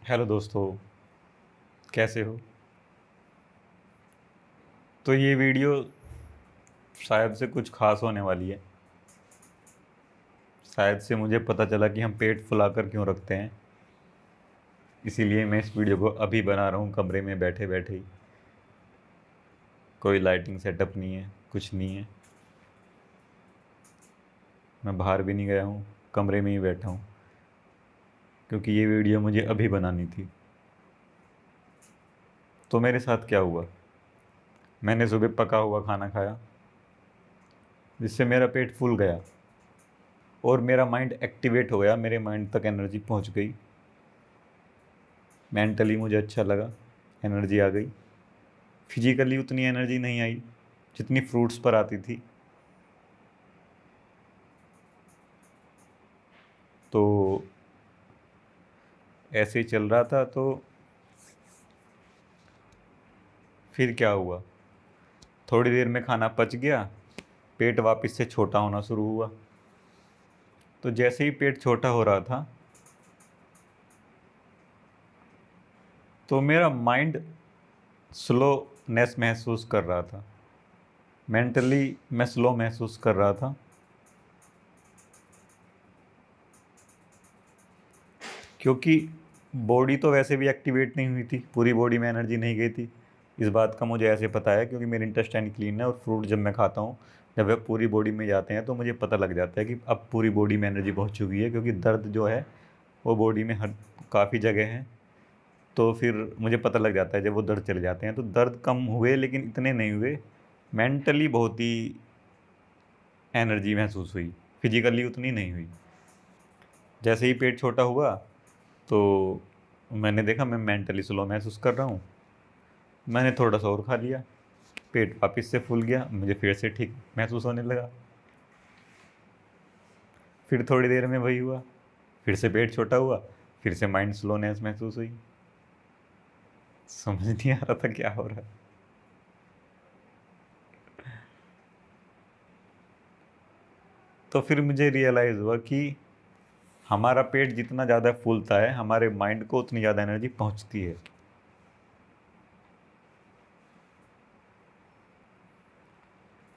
Hello दोस्तों, कैसे हो? तो ये वीडियो शायद से कुछ ख़ास होने वाली है। शायद से मुझे पता चला कि हम पेट फुलाकर क्यों रखते हैं। इसीलिए मैं इस वीडियो को अभी बना रहा हूँ कमरे में बैठे बैठे ही। कोई लाइटिंग सेटअप नहीं है, कुछ नहीं है। मैं बाहर भी नहीं गया हूँ, कमरे में ही बैठा हूँ, क्योंकि ये वीडियो मुझे अभी बनानी थी। तो मेरे साथ क्या हुआ, मैंने सुबह पका हुआ खाना खाया, जिससे मेरा पेट फूल गया और मेरा माइंड एक्टिवेट हो गया। मेरे माइंड तक एनर्जी पहुँच गई। मेंटली मुझे अच्छा लगा, एनर्जी आ गई। फिजिकली उतनी एनर्जी नहीं आई जितनी फ्रूट्स पर आती थी। तो ऐसे ही चल रहा था। तो फिर क्या हुआ, थोड़ी देर में खाना पच गया, पेट वापस से छोटा होना शुरू हुआ। तो जैसे ही पेट छोटा हो रहा था, तो मेरा माइंड स्लोनेस महसूस कर रहा था। मेंटली मैं स्लो महसूस कर रहा था, क्योंकि बॉडी तो वैसे भी एक्टिवेट नहीं हुई थी, पूरी बॉडी में एनर्जी नहीं गई थी। इस बात का मुझे ऐसे पता है क्योंकि मेरी इंटेस्टाइन क्लीन है, और फ्रूट जब मैं खाता हूँ, जब वह पूरी बॉडी में जाते हैं तो मुझे पता लग जाता है कि अब पूरी बॉडी में एनर्जी पहुँच चुकी है, क्योंकि दर्द जो है वो बॉडी में हर काफ़ी जगह है। तो फिर मुझे पता लग जाता है जब वो दर्द चले जाते हैं। तो दर्द कम हुए लेकिन इतने नहीं हुए। मेंटली बहुत ही एनर्जी महसूस हुई, फिजिकली उतनी नहीं हुई। जैसे ही पेट छोटा हुआ तो मैंने देखा मैं मेंटली स्लो महसूस कर रहा हूँ। मैंने थोड़ा सा और खा लिया, पेट वापस से फूल गया, मुझे फिर से ठीक महसूस होने लगा। फिर थोड़ी देर में वही हुआ, फिर से पेट छोटा हुआ, फिर से माइंड स्लोनेस महसूस हुई। समझ नहीं आ रहा था क्या हो रहा है। तो फिर मुझे रियलाइज़ हुआ कि हमारा पेट जितना ज़्यादा फूलता है, हमारे माइंड को उतनी ज़्यादा एनर्जी पहुंचती है।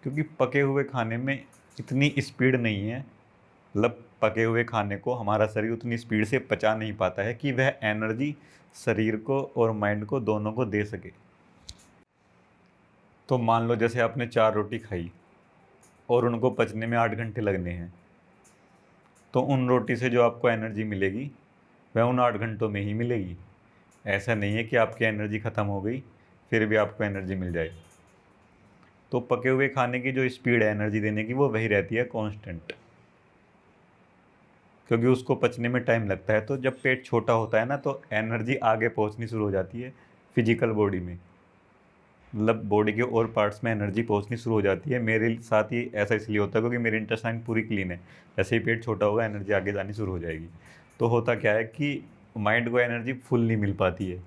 क्योंकि पके हुए खाने में इतनी स्पीड नहीं है, मतलब पके हुए खाने को हमारा शरीर उतनी स्पीड से पचा नहीं पाता है कि वह एनर्जी शरीर को और माइंड को दोनों को दे सके। तो मान लो जैसे आपने 4 रोटी खाई और उनको पचने में 8 घंटे लगने हैं, तो उन रोटी से जो आपको एनर्जी मिलेगी वह उन 8 घंटों में ही मिलेगी। ऐसा नहीं है कि आपकी एनर्जी ख़त्म हो गई फिर भी आपको एनर्जी मिल जाए। तो पके हुए खाने की जो स्पीड है एनर्जी देने की, वो वही रहती है कांस्टेंट, क्योंकि उसको पचने में टाइम लगता है। तो जब पेट छोटा होता है ना, तो एनर्जी आगे पहुंचनी शुरू हो जाती है फिजिकल बॉडी में, मतलब बॉडी के और पार्ट्स में एनर्जी पहुंचनी शुरू हो जाती है। मेरे साथ ही ऐसा इसलिए होता है क्योंकि मेरी इंटेस्टाइन पूरी क्लीन है। जैसे ही पेट छोटा होगा एनर्जी आगे जानी शुरू हो जाएगी। तो होता क्या है कि माइंड को एनर्जी फुल नहीं मिल पाती है,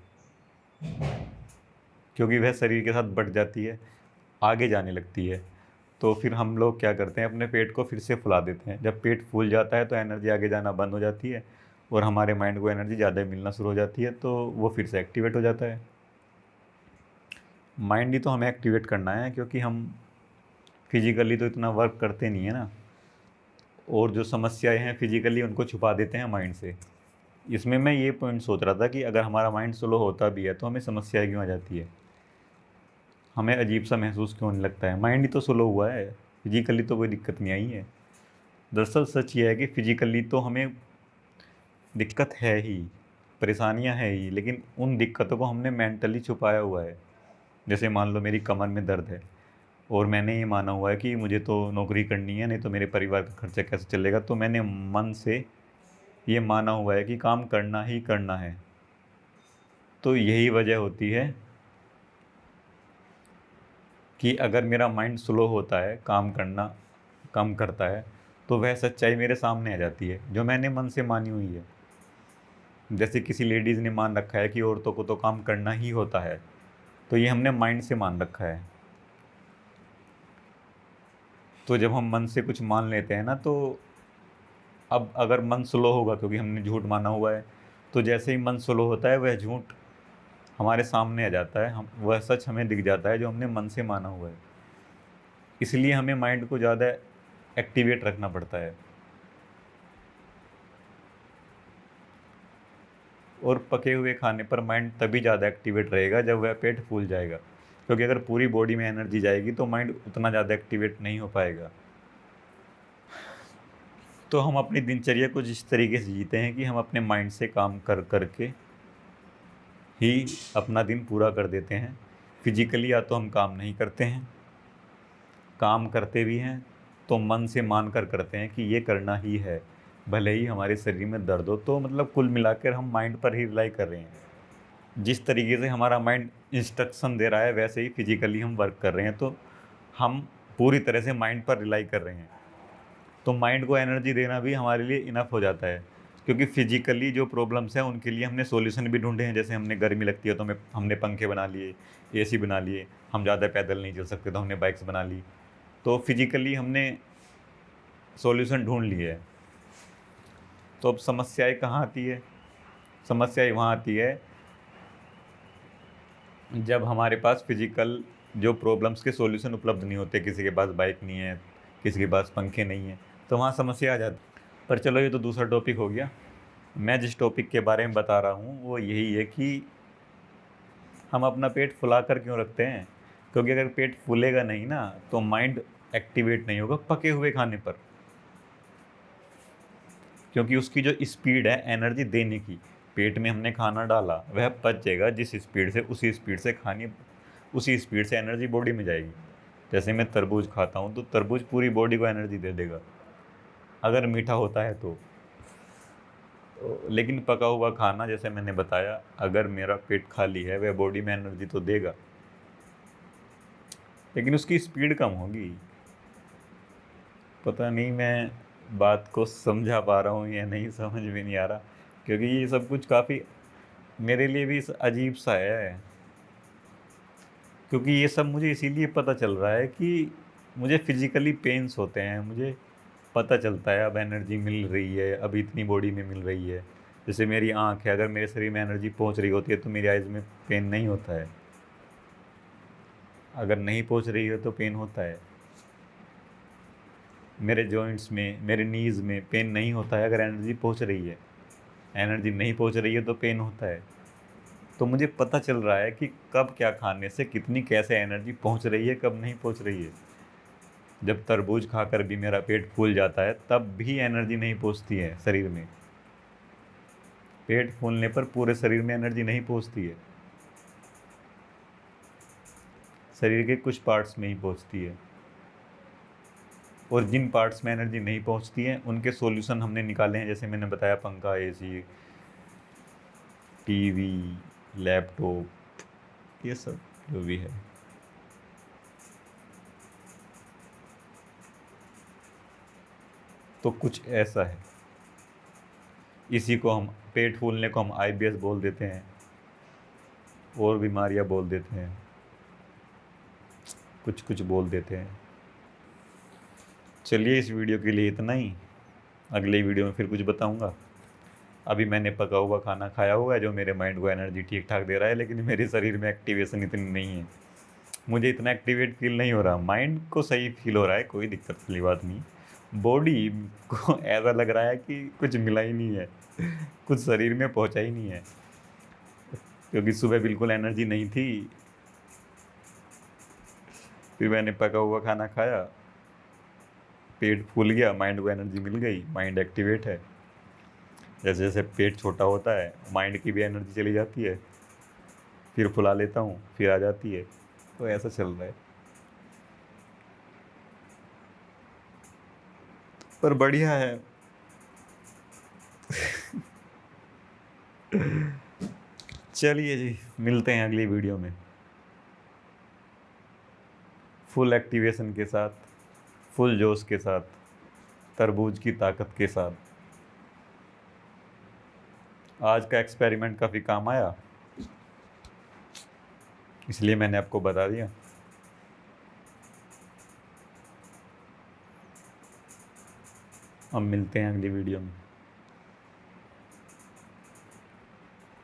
क्योंकि वह शरीर के साथ बढ़ जाती है, आगे जाने लगती है। तो फिर हम लोग क्या करते हैं, अपने पेट को फिर से फुला देते हैं। जब पेट फूल जाता है तो एनर्जी आगे जाना बंद हो जाती है और हमारे माइंड को एनर्जी ज़्यादा मिलना शुरू हो जाती है, तो वो फिर से एक्टिवेट हो जाता है। माइंड ही तो हमें एक्टिवेट करना है, क्योंकि हम फिजिकली तो इतना वर्क करते नहीं है ना, और जो समस्याएं हैं फिजिकली उनको छुपा देते हैं माइंड से। इसमें मैं ये पॉइंट सोच रहा था कि अगर हमारा माइंड स्लो होता भी है तो हमें समस्याएं क्यों आ जाती है, हमें अजीब सा महसूस क्यों नहीं लगता है। माइंड ही तो स्लो हुआ है, फिजिकली तो कोई दिक्कत नहीं आई है। दरअसल सच ये है कि फिजिकली तो हमें दिक्कत है ही, परेशानियां हैं ही, लेकिन उन दिक्कतों को हमने मेंटली छुपाया हुआ है। जैसे मान लो मेरी कमर में दर्द है और मैंने ये माना हुआ है कि मुझे तो नौकरी करनी है, नहीं तो मेरे परिवार का खर्चा कैसे चलेगा। तो मैंने मन से ये माना हुआ है कि काम करना ही करना है। तो यही वजह होती है कि अगर मेरा माइंड स्लो होता है, काम करना कम करता है, तो वह सच्चाई मेरे सामने आ जाती है जो मैंने मन से मानी हुई है। जैसे किसी लेडीज़ ने मान रखा है कि औरतों को तो काम करना ही होता है, तो ये हमने माइंड से मान रखा है। तो जब हम मन से कुछ मान लेते हैं ना, तो अब अगर मन स्लो होगा क्योंकि हमने झूठ माना हुआ है, तो जैसे ही मन स्लो होता है वह झूठ हमारे सामने आ जाता है, हम वह सच हमें दिख जाता है जो हमने मन से माना हुआ है। इसलिए हमें माइंड को ज़्यादा एक्टिवेट रखना पड़ता है। और पके हुए खाने पर माइंड तभी ज़्यादा एक्टिवेट रहेगा जब वह पेट फूल जाएगा, क्योंकि अगर पूरी बॉडी में एनर्जी जाएगी तो माइंड उतना ज़्यादा एक्टिवेट नहीं हो पाएगा। तो हम अपनी दिनचर्या कुछ इस तरीके से जीते हैं कि हम अपने माइंड से काम कर करके ही अपना दिन पूरा कर देते हैं। फिजिकली या तो हम काम नहीं करते हैं, काम करते भी हैं तो मन से मान कर करते हैं कि ये करना ही है, भले ही हमारे शरीर में दर्द हो। तो मतलब कुल मिलाकर हम माइंड पर ही रिलाई कर रहे हैं। जिस तरीके से हमारा माइंड इंस्ट्रक्शन दे रहा है वैसे ही फिजिकली हम वर्क कर रहे हैं, तो हम पूरी तरह से माइंड पर रिलाई कर रहे हैं। तो माइंड को एनर्जी देना भी हमारे लिए इनफ हो जाता है, क्योंकि फिजिकली जो प्रॉब्लम्स हैं उनके लिए हमने सॉल्यूशन भी ढूंढे हैं। जैसे हमने गर्मी लगती है तो हमने पंखे बना लिए, एसी बना लिए, हम ज़्यादा पैदल नहीं चल सकते तो हमने बाइक्स बना ली। तो फिजिकली हमने सॉल्यूशन ढूंढ लिए है। तो अब समस्याएं कहाँ आती है? समस्याएं वहाँ आती है जब हमारे पास फिजिकल जो प्रॉब्लम्स के सॉल्यूशन उपलब्ध नहीं होते। किसी के पास बाइक नहीं है, किसी के पास पंखे नहीं है, तो वहाँ समस्या आ जाती। पर चलो ये तो दूसरा टॉपिक हो गया। मैं जिस टॉपिक के बारे में बता रहा हूँ वो यही है कि हम अपना पेट फुला कर क्यों रखते हैं। क्योंकि अगर पेट फूलेगा नहीं ना तो माइंड एक्टिवेट नहीं होगा पके हुए खाने पर, क्योंकि उसकी जो स्पीड है एनर्जी देने की, पेट में हमने खाना डाला वह पच जाएगा जिस स्पीड से, उसी स्पीड से उसी स्पीड से एनर्जी बॉडी में जाएगी। जैसे मैं तरबूज खाता हूँ तो तरबूज पूरी बॉडी को एनर्जी दे देगा अगर मीठा होता है तो लेकिन पका हुआ खाना जैसे मैंने बताया, अगर मेरा पेट खाली है वह बॉडी में एनर्जी तो देगा लेकिन उसकी स्पीड कम होगी। पता नहीं मैं बात को समझा पा रहा हूँ या नहीं, समझ में नहीं आ रहा, क्योंकि ये सब कुछ काफ़ी मेरे लिए भी अजीब सा है। क्योंकि ये सब मुझे इसीलिए पता चल रहा है कि मुझे फिजिकली पेन्स होते हैं, मुझे पता चलता है अब एनर्जी मिल रही है, अब इतनी बॉडी में मिल रही है। जैसे मेरी आँख है, अगर मेरे शरीर में एनर्जी पहुंच रही होती है तो मेरी आइज़ में पेन नहीं होता है, अगर नहीं पहुंच रही है तो पेन होता है। मेरे जॉइंट्स में, मेरे नीज़ में पेन नहीं होता है अगर एनर्जी पहुंच रही है, एनर्जी नहीं पहुंच रही है तो पेन होता है। तो मुझे पता चल रहा है कि कब क्या खाने से कितनी कैसे एनर्जी पहुंच रही है, कब नहीं पहुंच रही है। जब तरबूज खाकर भी मेरा पेट फूल जाता है तब भी एनर्जी नहीं पहुंचती है शरीर में। पेट फूलने पर पूरे शरीर में एनर्जी नहीं पहुंचती है, शरीर के कुछ पार्ट्स में ही पहुंचती है। और जिन पार्ट्स में एनर्जी नहीं पहुंचती है उनके सॉल्यूशन हमने निकाले हैं। जैसे मैंने बताया पंखा, एसी, टीवी, लैपटॉप, ये सब जो भी है। तो कुछ ऐसा है, इसी को हम पेट फूलने को हम IBS बोल देते हैं, और बीमारियां बोल देते हैं, कुछ कुछ बोल देते हैं। चलिए इस वीडियो के लिए इतना ही, अगले वीडियो में फिर कुछ बताऊंगा। अभी मैंने पका हुआ खाना खाया हुआ है जो मेरे माइंड को एनर्जी ठीक ठाक दे रहा है, लेकिन मेरे शरीर में एक्टिवेशन इतनी नहीं है, मुझे इतना एक्टिवेट फील नहीं हो रहा। माइंड को सही फील हो रहा है, कोई दिक्कत वाली बात नहीं। बॉडी को ऐसा लग रहा है कि कुछ मिला ही नहीं है, कुछ शरीर में पहुंचा ही नहीं है, क्योंकि सुबह बिल्कुल एनर्जी नहीं थी। फिर मैंने पका हुआ खाना खाया, पेट फूल गया, माइंड को एनर्जी मिल गई, माइंड एक्टिवेट है। जैसे जैसे पेट छोटा होता है माइंड की भी एनर्जी चली जाती है, फिर फुला लेता हूँ, फिर आ जाती है। तो ऐसा चल रहा है, पर बढ़िया है। चलिए जी, मिलते हैं अगली वीडियो में फुल एक्टिवेशन के साथ, फुल जोश के साथ, तरबूज की ताकत के साथ। आज का एक्सपेरिमेंट काफ़ी काम आया, इसलिए मैंने आपको बता दिया। हम मिलते हैं अगली वीडियो में।